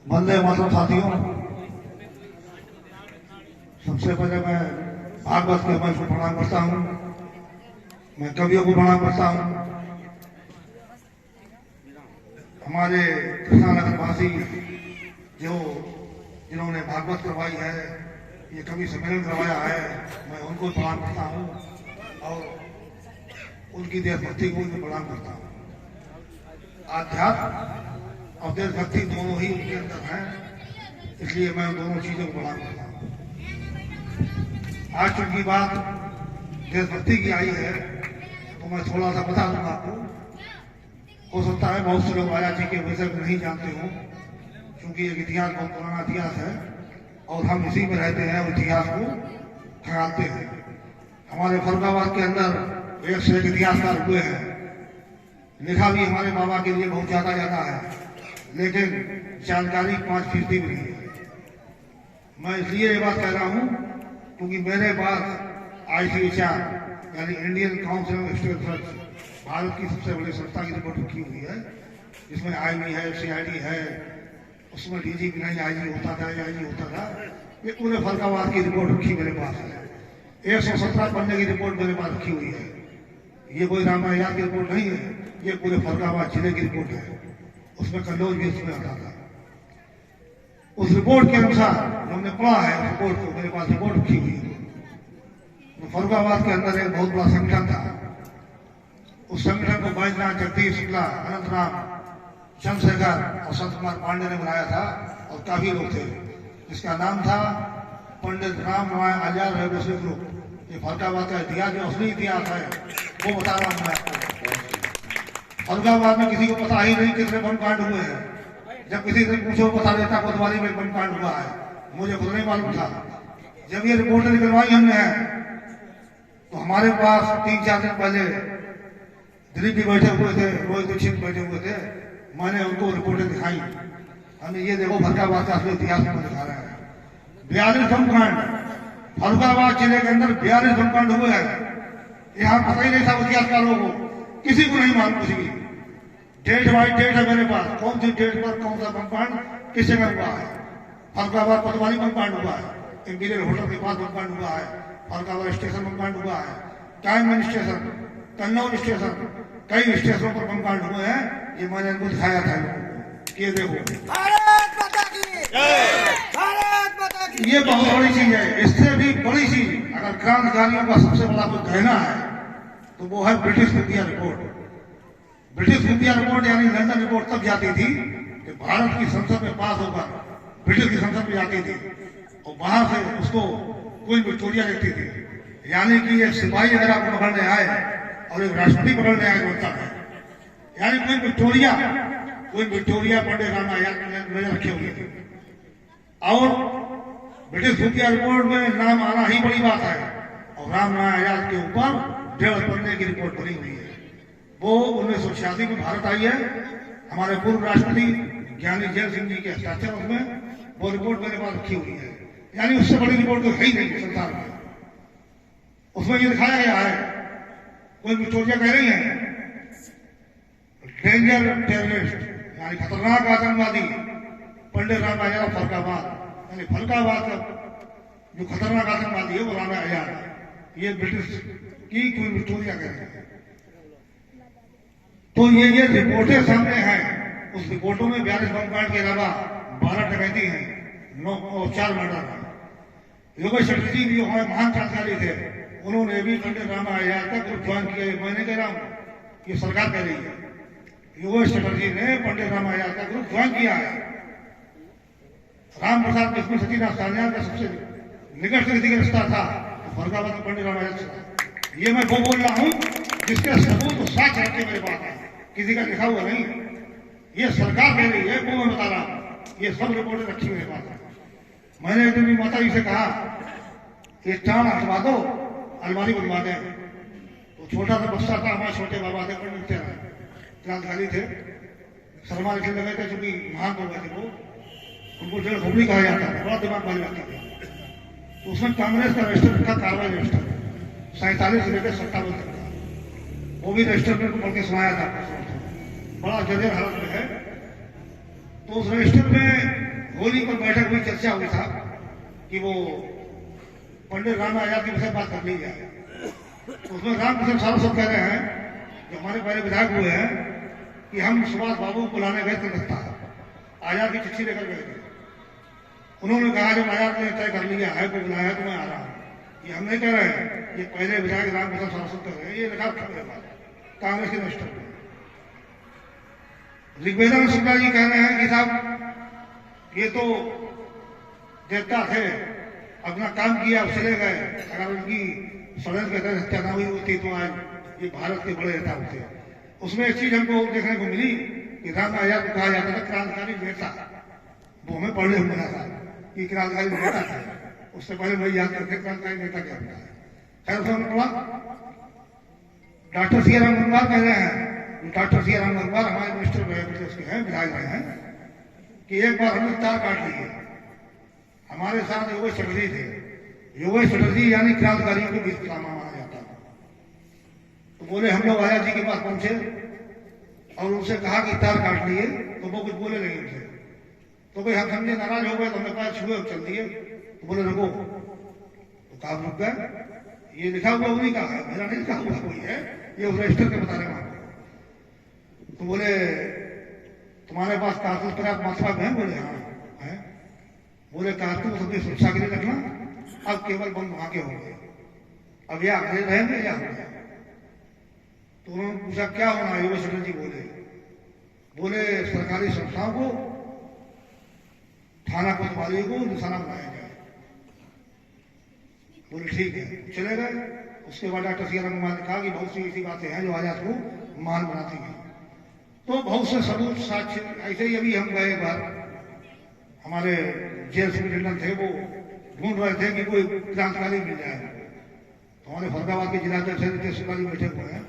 वंदे मातरम साथियों, सबसे पहले मैं भागवत के मंच को प्रणाम करता हूँ। मैं कवियों को प्रणाम करता हूँ। हमारे कृष्णानगर वासी जिन्होंने भागवत करवाई है, ये कवि सम्मेलन करवाया है, मैं उनको प्रणाम करता हूँ और उनकी देशभक्ति को भी प्रणाम करता हूँ। अध्यात्म और देशभक्ति दोनों ही उनके अंदर हैं, इसलिए मैं उन दोनों चीजों को प्रणाम करता हूँ। आज चूंकि बात देशभक्ति की आई है तो मैं थोड़ा सा बता दूंगा आपको। हो सकता है बहुत से लोग राजा जी के विषय में नहीं जानते हो, क्योंकि एक इतिहास बहुत पुराना इतिहास है और हम इसी में रहते हैं और इतिहास को खंगालते हैं। हमारे फर्रुखाबाद के अंदर एक से एक इतिहासकार हुए हैं, लिखा भी हमारे बाबा के लिए बहुत ज्यादा है, लेकिन जानकारी 5% मिली है। मैं इसलिए ये बात कह रहा हूं क्योंकि मेरे पास ICHR यानी Indian council of historical research, Bharat की सबसे बड़ी संस्था की रिपोर्ट रखी हुई है, जिसमें IB है, CID है, उसमें DGP नहीं IG होता था, IG होता था। ये पूरे फर्रुखाबाद की रिपोर्ट रखी मेरे पास है। 117 पन्ने की रिपोर्ट मेरे पास रखी हुई है। ये कोई रामायण की रिपोर्ट नहीं है, ये पूरे फर्रुखाबाद जिले की रिपोर्ट है। उसमें कन्नौज भी उसमें आता था। उस रिपोर्ट के अनुसार जो हमने पढ़ा है, उस रिपोर्ट को मेरे पास रिपोर्ट रखी हुई है। तो फर्रुखाबाद के अंदर एक बहुत बड़ा संगठन था। उस संगठन को बैजनाथ, जगदीश शुक्ला, अनंतराम, चंद्रशेखर और संत कुमार पांडे ने बनाया था और काफी लोग थे, जिसका नाम था पंडित राम राय आजाद रेवोल्यूशनरी ग्रुप। ये फर्रुखाबाद का इतिहास जो असली इतिहास है वो बता रहा हूं मैं आपको। फर्रुखाबाद में किसी को पता ही नहीं कितने बम कांड हुए हैं। जब किसी से पूछो बता देता कोतवाली में बम कांड हुआ है, मुझे खुद नहीं मालूम था। जब ये रिपोर्ट निकलवाई हमने तो हमारे पास 3-4 दिन पहले दिलीप भी बैठे हुए थे, रोहित दीक्षित बैठे हुए थे। मैंने उनको रिपोर्टें दिखाई, हमें ये देखो फर्रुखाबाद का असली इतिहास में दिखा रहे हैं। 42 बम कांड फर्रुखाबाद जिले के अंदर 42 बम कांड हुए हैं। यहाँ पता ही नहीं था इतिहासकारों को, किसी को नहीं मालूम कुछ भी। डेट बाई डेट है मेरे पास, कौन सी डेट पर कौन सा बम कांड किस जगह हुआ है। फर्रुखाबाद कोतवाली बम कांड हुआ है, इंपीरियल होटल के पास बम कांड हुआ है, फर्रुखाबाद स्टेशन बम कांड हुआ है, टाइमन स्टेशन, कन्नौज स्टेशन, कई स्टेशनों पर बम कांड हुए हैं। ये मैंने इनको दिखाया था, ये देखो। भारत माता की जय, भारत माता की। ये बहुत बड़ी चीज है। इससे भी बड़ी चीज अगर क्रांतिकारियों का सबसे बड़ा कोई कहना है तो वो है British India report. British India report यानी लंदन रिपोर्ट तब जाती थी कि भारत की संसद में पास होकर ब्रिटिश की संसद में जाती थी और वहां से उसको कोई विक्टोरिया लिखती थी। यानी कि एक सिपाही अगर आपको पकड़ने आए और एक राष्ट्रपति पकड़ने आए बनता है, यानी कोई विक्टोरिया पंडित राम नजर रखे हुए थे। और ब्रिटिश इंडिया रिपोर्ट में नाम आना ही बड़ी बात है। और राम आजाद के ऊपर 1.5 पन्ने की रिपोर्ट बनी हुई है। वो 1986 में भारत आई है। हमारे पूर्व राष्ट्रपति ज्ञानी जैल सिंह जी के हस्ताक्षर उसमें वो रिपोर्ट मेरे पास रखी हुई है। यानी उससे बड़ी रिपोर्ट तो है ही नहीं संसार में। उसमें ये दिखाया गया है, कोई विक्टोरिया कह रही है डेंजर टेररिस्ट यानी खतरनाक आतंकवादी पंडित राम आजाद फर्रुखाबाद, यानी फर्रुखाबाद का जो खतरनाक आतंकवादी है वो राम आजाद है। ये ब्रिटिश की कोई विक्टोरिया कह रही है। तो ये रिपोर्टें सामने हैं। उस रिपोर्टों में 42 बम कांड के अलावा 12 डकैती हैं, 9 और 4 मर्डर हैं। योगेश चटर्जी भी हमारे महान क्रांतिकारी थे, उन्होंने भी पंडित राम आजाद का ग्रुप ज्वाइन किया। मैंने कह रहा हूं, ये सरकार कह रही है। योगेश चटर्जी ने पंडित राम आजाद का ग्रुप ज्वाइन किया है। राम प्रसाद लक्ष्मी सतीनाथ सान्याल का सबसे निकट से किसी का रिश्ता था तो फर्रुखाबाद में पंडित राम आजाद से। ये मैं वो बोल रहा हूं जिसके सबूत तो साक्ष्य रखे मेरे पास है, किसी का लिखा हुआ नहीं। ये सरकार कह रही है, वो मैं बता रहा हूं। ये सब रिपोर्टें रखी मेरे पास है। मैंने एक दिन माता जी से कहा कि टाण हटवा दो, अलमारी बनवा दें। तो छोटा सा बच्चा था, हमारे छोटे बाबा थे, पंडित थे, क्रांतिकारी थे, शर्मा लिखने लगे थे, चूंकि महान हो गए थे वो। उनको 1.5 खोपड़ी कहा जाता था, बड़ा दिमाग वाली बात थी। तो उसमें कांग्रेस का रजिस्टर रखा, कार्रवाई रजिस्टर 47 से लेकर 57 तक का। वो भी रजिस्टर में पढ़ के सुनाया था, बड़ा जर्जर हालत में है। तो उस रजिस्टर में होली पर बैठक हुई, चर्चा हुई था कि वो पंडित राम आजाद के विषय बात कर ली जाए। तो उसमें रामकिशन सारस्वत कह रहे हैं, जो हमारे पहले विधायक हुए हैं, कि हम सुभाष बाबू को बुलाने गए कलकत्ता, आजाद की चिट्ठी लेकर गए थे। उन्होंने कहा जब आजाद ने तय कर लिया है, को बुलाया है तो मैं आ रहा हूँ। ये हम नहीं कह रहे हैं, ये पहले विधायक रामकिशन सारस्वत कर रहे हैं, ये लिखा था मेरे पास कांग्रेस के रजिस्टर में। ऋग्वेदानंद शुक्ला जी कह रहे हैं कि साहब ये तो देवता थे, अपना काम किया चले गए, अगर उनकी षड्यंत्र के तहत हत्या ना हुई होती तो आज ये भारत के बड़े नेता होते। उसमें एक चीज हमको देखने को मिली कि राम आजाद को कहा जाता था क्रांतिकारी नेता, वो हमें पढ़ने को मिला था कि क्रांतिकारी नेता थे। उससे पहले वही याद करते क्रांतिकारी नेता क्या होता है। खैर उसने पढ़ा। डॉक्टर सी राम गंगवार कह रहे हैं, डॉक्टर सी राम गंगवार हमारे मिनिस्टर रहे प्रदेश के हैं, विधायक रहे हैं, कि एक बार हमने तार काट लिए। हमारे साथ योगेश चटर्जी थे। योगेश चटर्जी यानी क्रांतिकारियों के बीच पितामह माना जाता है। तो बोले हम लोग आजाद जी के पास पहुंचे और उनसे कहा कि तार काट लिए, तो वो कुछ बोले नहीं उनसे। तो भाई हम समझे नाराज हो गए, तो हमने कहा छुए चल दिए। तो बोले रुको, तो कहा रुक गए, ये लिखा हुआ उन्हीं का है, मेरा नहीं लिखा हुआ कोई है, ये उस रजिस्टर के बता रहे हैं। तो बोले तुम्हारे पास कारतूस पर्याप्त मात्रा में है? बोले हाँ है। बोले कारतूस अपनी सुरक्षा के लिए रखना, अब केवल बम वहां के होंगे, अब या अंग्रेज रहेंगे या होंगे। तो उन्होंने पूछा क्या होना? योगेश चटर्जी बोले सरकारी संस्थाओं को, थाना कोतवाली को निशाना बनाया जाए। बोले ठीक है, चले गए। उसके बाद डॉक्टर सी आर रंगमान ने कहा कि बहुत सी ऐसी बातें हैं जो आजाद को महान बनाती हैं। तो बहुत से सबूत साक्ष्य ऐसे ही। अभी हम गए एक बार, हमारे जेल सुपरिटेंडेंट थे, वो ढूंढ रहे थे कि कोई क्रांतिकारी मिल जाए। तो हमारे फरीदाबाद के जिला अध्यक्ष रितेश शुक्ला जी बैठे हुए हैं,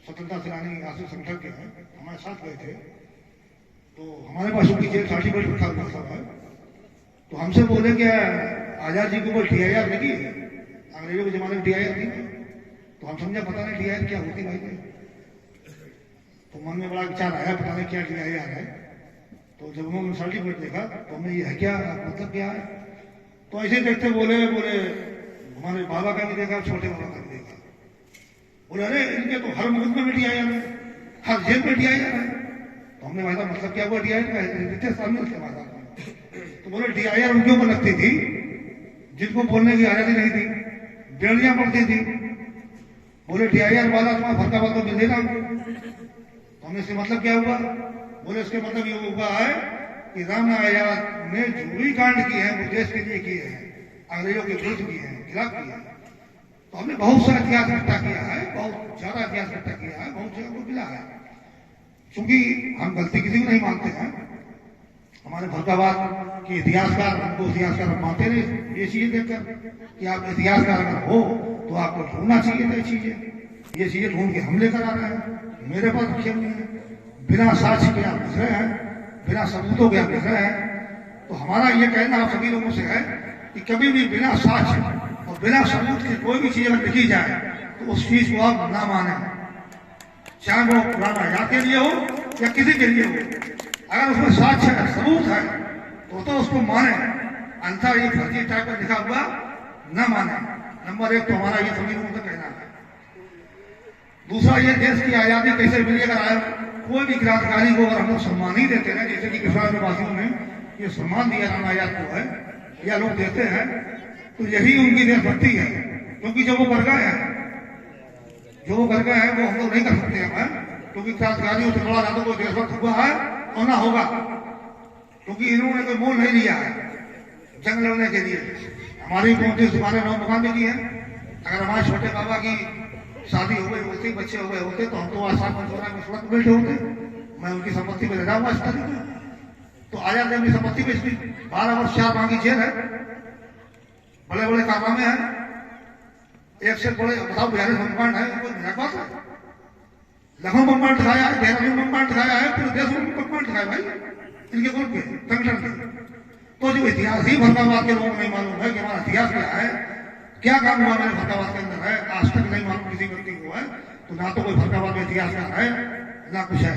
स्वतंत्रता सेनानी आशिष संगठन के हैं, हमारे साथ गए थे। तो हमारे पास उनकी जेल सर्टिफिकेट रखा हुआ सब है। तो हमसे बोले कि आजाद जी को कोई DIR लगी है? अंग्रेजों के जमाने में DIR थी। तो हम समझा पता नहीं DIR क्या होती भाई। तो मन में बड़ा विचार आया, पता नहीं क्या DIR है। तो जब उन्होंने सर्टिफिकेट देखा तो हमने ये है क्या, मतलब क्या है? तो ऐसे देखते बोले हमारे बाबा का भी देखा, छोटे बाबा का भी देखा। बोले अरे इनके तो हर मुल्क में DIR है, हर जेल में DIR है। तो हमने भाई मतलब क्या हुआ DIR का? रितेश शामिल थे हमारे। तो बोले DIR उनके ऊपर लगती थी जिनको बोलने की आजादी नहीं थी, बेड़ियां पड़ती थी। बोले DIR वाला तुम्हारा फरकाबाद को मिल देगा। तो हमने इससे मतलब क्या हुआ? बोले इसके मतलब ये हुआ है कि राम आजाद ने जो भी कांड किए हैं वो देश के लिए किए हैं, अंग्रेजों के विरुद्ध किए हैं, खिलाफ किए हैं। तो हमने बहुत सारा इतिहास इकट्ठा किया है, बहुत ज्यादा इतिहास इकट्ठा किया है, बहुत जगह को मिला है। क्योंकि हम गलती किसी को नहीं मानते हैं। हमारे फरीदाबाद के इतिहासकार, हमको इतिहासकार हम मानते नहीं ये चीजें देखकर कि आप इतिहासकार अगर हो तो आपको ढूंढना चाहिए था। ये चीजें ढूंढ के हम लेकर आ रहे हैं, मेरे पास रखे हुए हैं, बिना साक्ष्य के आप लिख रहे हैं, बिना सबूतों के आप लिख रहे हैं। तो हमारा ये कहना आप सभी लोगों से है कि कभी भी बिना साक्ष्य और बिना सबूत की कोई भी चीज अगर लिखी जाए तो उस चीज को आप ना माने, चाहे वो राम आजाद के लिए हो या किसी के लिए हो। अगर उसमें साक्ष्य है, सबूत है तो उसको माने, अन्यथा ये फर्जी टाइप का लिखा हुआ न माने। नंबर एक तो हमारा ये सभी लोगों का कहना है। दूसरा, ये देश की आजादी कैसे मिली? अगर आए कोई भी क्रांतिकारी को अगर हम लोग सम्मान ही देते हैं, जैसे कि किसान वासियों ने ये सम्मान दिया राम आजाद को है या लोग देते हैं, तो यही उनकी देशभक्ति है। क्योंकि जो वो कर गए हैं वो हम लोग नहीं कर सकते हैं। क्योंकि क्रांतिकारियों से बड़ा ना तो कोई देशभक्त हुआ है और ना होगा, क्योंकि इन्होंने कोई मोल नहीं लिया है जंग लड़ने के लिए। हमारी 29 दुकानें 9 मकान भी की है। अगर हमारे छोटे बाबा की शादी हो गई होती, बच्चे हो गए होते, तो हम तो आसान मंचोरा में सुरत बैठे होते। मैं उनकी संपत्ति में लगा हुआ इस तारीख में। तो आजाद ने अपनी संपत्ति बेच दी। 12 वर्ष 4 माह की जेल है, बड़े बड़े कारनामे हैं, एक से बड़े बताओ 42 बमकांड है। कोई मजाक बात है? लखनऊ बमकांड दिखाया है, देहरादून बमकांड दिखाया है, पूरे देश में बमकांड दिखाया भाई इनके ग्रुप के संगठन के। तो जो इतिहास ही फरीदाबाद के लोगों को नहीं मालूम है कि हमारा इतिहास क्या है, क्या काम हुआ मेरे फरीदाबाद के अंदर है, आज तक नहीं मालूम किसी व्यक्ति को है। तो ना तो कोई फरीदाबाद में इतिहासकार है ना कुछ है।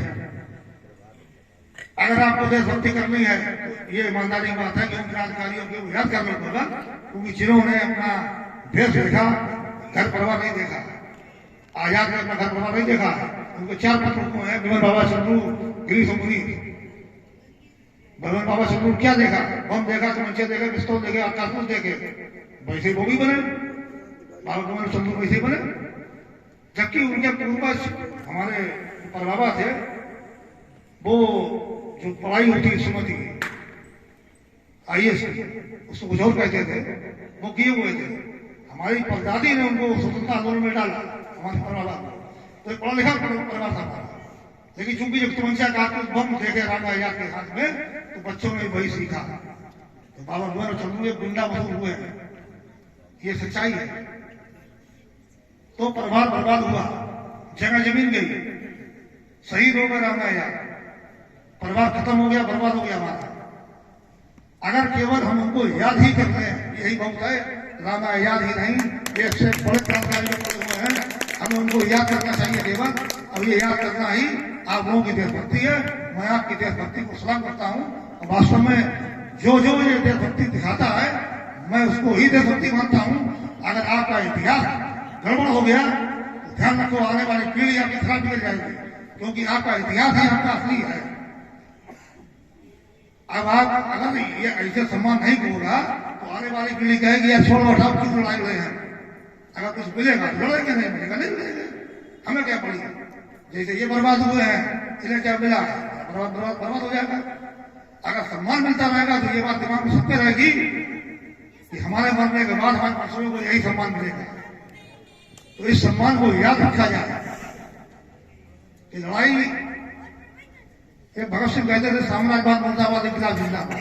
अगर आपको देशभक्ति करनी है तो ये ईमानदारी की बात है कि उन क्रांतिकारियों को याद करना होगा, क्योंकि जिन्होंने अपना देश देखा, घर परिवार नहीं देखा, आजाद में अपना घर परिवार नहीं देखा। उनको 4 पुत्र हैं, बिमल बाबा चंद्रू, गिरीश मुनि। बिमल बाबा चंद्रू क्या देखा? बम देखा, चमचे देखे, पिस्तौल देखे, कारतूस देखे, वैसे वो भी बने। बाबा बिमल चंद्रू वैसे बने, जबकि उनके पूर्वज हमारे परबाबा थे, वो जो पढ़ाई होती है सुमति IAS उसको कुछ और कहते थे, वो किए हुए थे। हमारी परदादी ने उनको स्वतंत्रता आंदोलन में डाला, हमारे परबाबा को। तो पढ़ा लिखा परिवार था हमारा, लेकिन चूंकि जब तमंचा कारतूस बम देखे रामा आजाद के हाथ में, तो बच्चों ने वही सीखा। तो बाबा बिमल चंद्रू एक गुंडा मशहूर हुए हैं, ये सच्चाई है। तो परिवार बर्बाद हुआ, जगह जमीन गई, शहीद हो गए रामा आजाद, परिवार खत्म हो गया, बर्बाद हो गया हमारा। अगर केवल हम उनको याद ही करते हैं, यही बहुत है। रामा आजाद ही नहीं, एक से बड़े क्रांतिकारी लोग हुए हैं, हमें उनको याद करना चाहिए केवल। और ये याद करना ही आप लोगों की देशभक्ति है। मैं आपकी देशभक्ति को सलाम करता हूँ। और वास्तव में जो जो ये देशभक्ति दिखाता है, मैं उसको ही देशभक्ति मानता हूँ। अगर आपका इतिहास गड़बड़ हो गया तो ध्यान रखो, आने वाली पीढ़ी आपकी खराब निकल जाएगी, क्योंकि आपका इतिहास ही आपका असली है। अब आप अगर ये ऐसे सम्मान नहीं होगा तो आने वाली पीढ़ी कहेगी यार छोड़ो हटाओ, किस लड़ाई लड़े हैं। अगर कुछ मिलेगा तो लड़ेंगे, नहीं मिलेगा नहीं मिलेगा, हमें क्या पड़ी। जैसे ये बर्बाद हुए हैं, इन्हें क्या मिला, बर्बाद हो जाएगा। अगर सम्मान मिलता रहेगा तो ये बात दिमाग में सबके रहेगी कि हमारे मरने के बाद हमारे बच्चों को यही सम्मान मिलेगा। तो इस सम्मान को याद रखा जाए कि लड़ाई, एक भगत सिंह कहते थे साम्राज्यवाद मुर्दाबाद इनकलाब जिंदाबाद।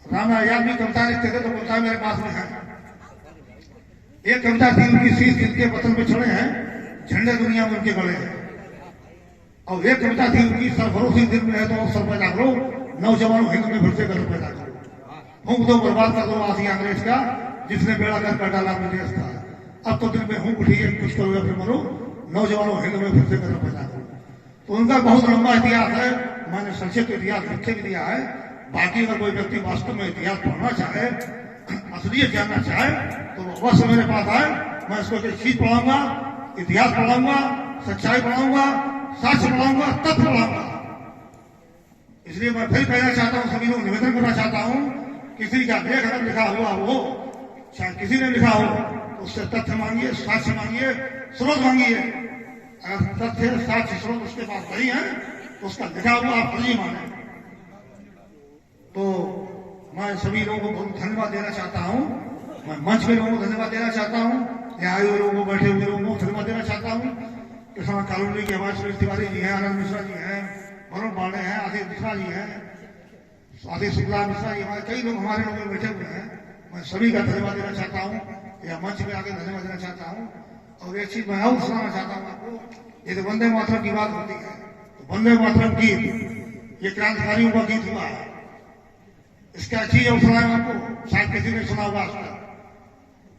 रामा आजाद भी कविता लिखते थे, तो कविता मेरे पास में है। एक कविता थी उनकी, शीश जिनके वतन पे चढ़े हैं, झंडे दुनिया में उनके गड़े हैं। और एक कविता थी उनकी, सरफरोशी दिल में है तो अवसर पैदा करो, नौजवानों हिंद में फिर से कदम पैदा करो। फूंक दो, बर्बाद कर दो आसिया अंग्रेज का, जिसने बेड़ा कर डाला अपने देश का। अब तो दिल में हूं उठी है, कुछ करो या फिर मरो, नौजवानों हिंद में फिर से कदम पैदा करो। तो उनका बहुत लंबा इतिहास है, मैंने संक्षिप्त इतिहास लिख के भी दिया है। बाकी अगर कोई व्यक्ति वास्तव में इतिहास पढ़ना चाहे, असलियत जानना चाहे, तो अवश्य मेरे पास आए। मैं इसको एक चीज पढ़ाऊंगा, इतिहास पढ़ाऊंगा, सच्चाई पढ़ाऊंगा, साक्ष्य पढ़ाऊंगा, तथ्य पढ़ाऊंगा। इसलिए मैं फिर कहना चाहता हूं, सभी लोग निवेदन करना चाहता हूं, किसी का लेख अगर लिखा हुआ हो, चाहे किसी ने लिखा हो, तो उससे तथ्य मांगिए, साक्ष्य मांगिए, स्रोत मांगिए। अगर तथ्य साक्ष्य स्रोत उसके पास नहीं है तो उसका लिखा हुआ आप फर्जी माने। तो मैं सभी लोगों को बहुत धन्यवाद देना चाहता हूं। मैं मंच में लोगों को धन्यवाद देना चाहता हूं, यहाँ आए हुए लोगों को, बैठे हुए लोगों को धन्यवाद देना चाहता हूं। किसान कॉलोनी के हमारे सुरेश तिवारी जी हैं, आनंद मिश्रा जी हैं, वरुण पांडे हैं, आशीष मिश्रा जी हैं, आशीष शुक्ला मिश्रा जी, हमारे कई लोग हमारे लोग बैठे हुए हैं। मैं सभी का धन्यवाद देना चाहता हूँ, या मंच में आके धन्यवाद देना चाहता हूँ। और एक चीज मैं और सुनाना चाहता हूँ आपको। ये तो वंदे मातरम की बात होती है, तो वंदे मातरम गीत ये क्रांतिकारियों का गीत हुआ है। इसका चीज और सुनाए आपको, शायद किसी ने सुना होगा उसका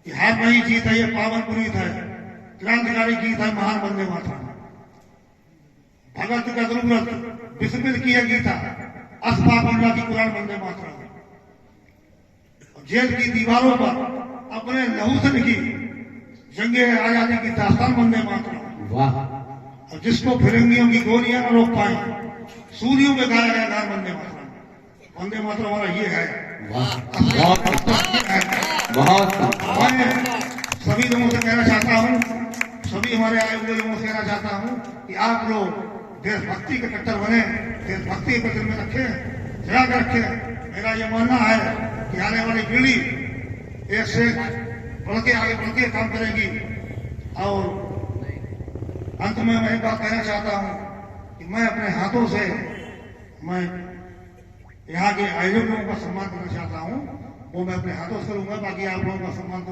कि हार नहीं जीत है, ये पावन पुनीत है, क्रांतिकारी गीत है महान वंदे मातरम। भगत का जरूरत विस्मित किया गीता, अस्फा बंगला की कुरान वंदे मातरम। जेल की दीवारों पर अपने लहू से लिखी जंगे आजादी की दास्तान वंदे मातरम। वाह। और जिसको फिरंगियों की गोलियां न रोक पाए, सूर्यों में गाया गया गान वंदे मातरम। वंदे मातरम हमारा ये है। वाह, बहुत मैं सभी लोगों से कहना चाहता हूँ, सभी हमारे आए हुए लोगों से कहना चाहता हूँ कि आप लोग देशभक्ति के कट्टर बने, देशभक्ति को दिल में रखें, जगा कर रखें। मेरा ये मानना है कि आने वाली पीढ़ी एक से बढ़ के आगे बढ़ के काम करेगी। और अंत में मैं एक बात कहना चाहता हूँ कि मैं अपने हाथों से मैं यहाँ के आयोजक लोगों का सम्मान करना चाहता हूँ, वो मैं अपने हाथों से करूंगा। बाकी आप लोगों का सम्मान